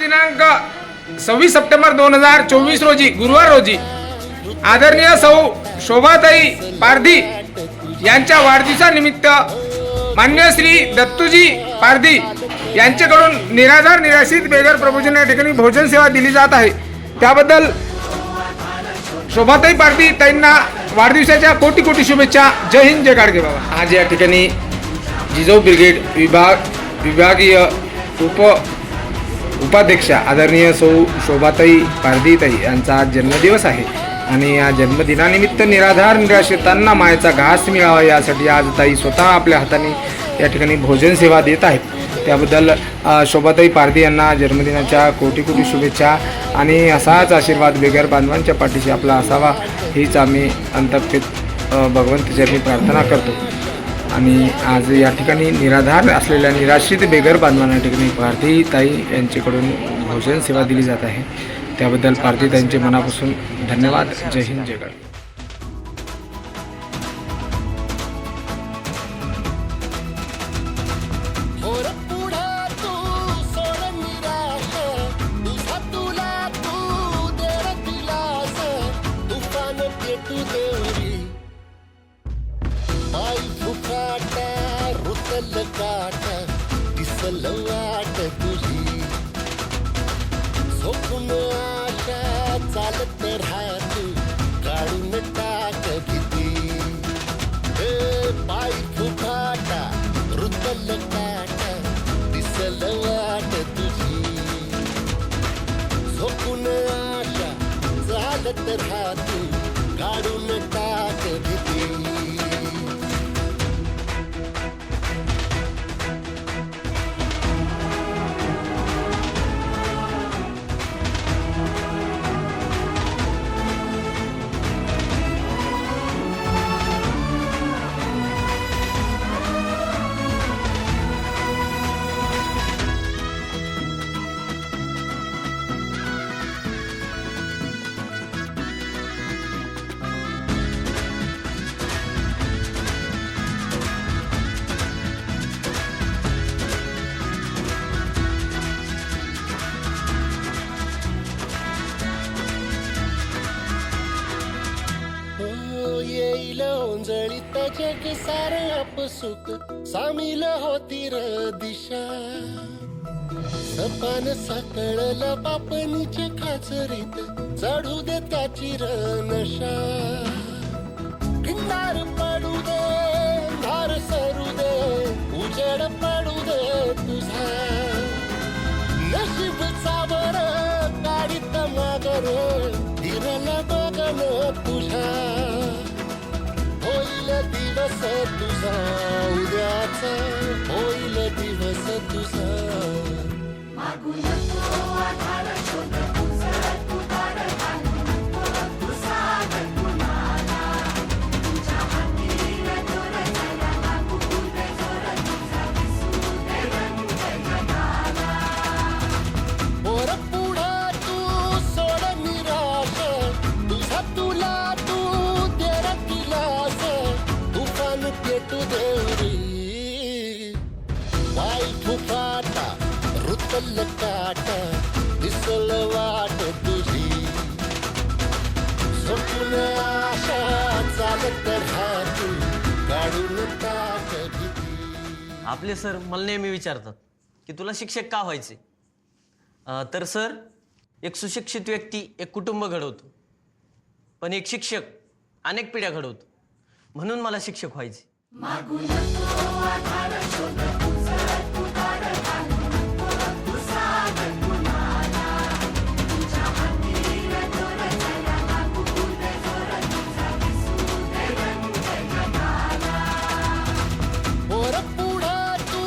दिनांक 26 सप्टेंबर 2024 रोजी गुरुवार रोजी आदरणीय सौ शोभाताई पारधी यांच्या वाढदिवसानिमित्त मान्य श्री दत्तूजी पारधी यांच्याकडून निराधार निराश्रित बेघर प्रबोधन या ठिकाणी भोजन सेवा दिली जात आहे। त्याबद्दल शोभाताई पारधी ताईंना वाढदिवसाच्या कोटी कोटी शुभेच्छा। जय हिंद, जय गाडगे बाबा। आज या ठिकाणी जिजाऊ ब्रिगेड विभागीय उपाध्यक्षा आदरणीय सौ शोभाताई पारधी ताई यांचा आज जन्मदिवस आहे आणि या जन्मदिनानिमित्त निराधार निराश्रितांना मायेचा घास मिळावा यासाठी आज ताई स्वतः आपल्या हाताने या ठिकाणी भोजन सेवा देत आहेत। त्याबद्दल शोभाताई पारधी यांना जन्मदिनाच्या कोटी कोटी शुभेच्छा आणि असाच आशीर्वाद बेघर बांधवांच्या पाठीशी आपला असावा हीच आम्ही अंतर्गत भगवंताची प्रार्थना करतो। आणि आज या ठिकाणी निराधार असलेल्या निराश्रित बेघर बांधवांना ठिकाणी पारधी ताई यांच्याकडून भोजन सेवा दिली जात आहे। त्याबद्दल पारधी ताईंचे मनापासून धन्यवाद। जय हिंद, जय गाडगे। चालत राहत काढून टाक भीती पाय फुफाटा रुतल काटा दिसल वाट तुझी झोपून आशा चालत राहत काढून टाक भीती। जळीत जग सारे अपसुख सामील होती र दिशा सपान साकळलं बापनीच्या खाचरीत चढू दे त्याची र नशा किनार पडू दे धार सरू दे उजेड पडू दे तुझा नशीब सावर गाडीत मागर हिरल बघन तुझा होईल दिवस तुझा उद्याचा होईल दिवस तुझा मागू नको आधार शोध तुझं तू दार घालू नको तू सागर कुणाला तुझ्या हाती जोर झाला मागू कुठे जोर तुझा दिसू दे रंग जगाला पोर पुढं तू सोड निराश तुझा तुला पेटू देवरी पाय फुफाटा रुतल काटा दिसल वाट तुझी झोपून आशा चालत राहतू काढून टाक भीती। आपले सर मला नेहमी विचारतात की तुला शिक्षक का व्हायचे, तर सर एक सुशिक्षित व्यक्ती एक कुटुंब घडवतो, पण एक शिक्षक अनेक पिढ्या घडवतो, म्हणून मला शिक्षक व्हायचे। मागू नको आधार शोध तुझं तू दार घालू नको तू सागर कुणाला तुझ्या हाती जोर झाला मागू कुठे जोर तुझा दिसू दे रंग जगाला पोर पुढं तू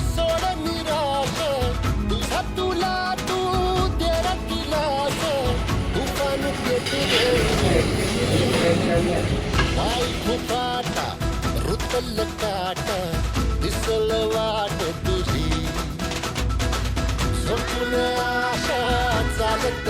सोड निराश तुझा तुला तू तेर किलास तुफान पेटू दे पाय फुफाटा रुतल काटा दिसल वाट तुझी झोपून आशा चालत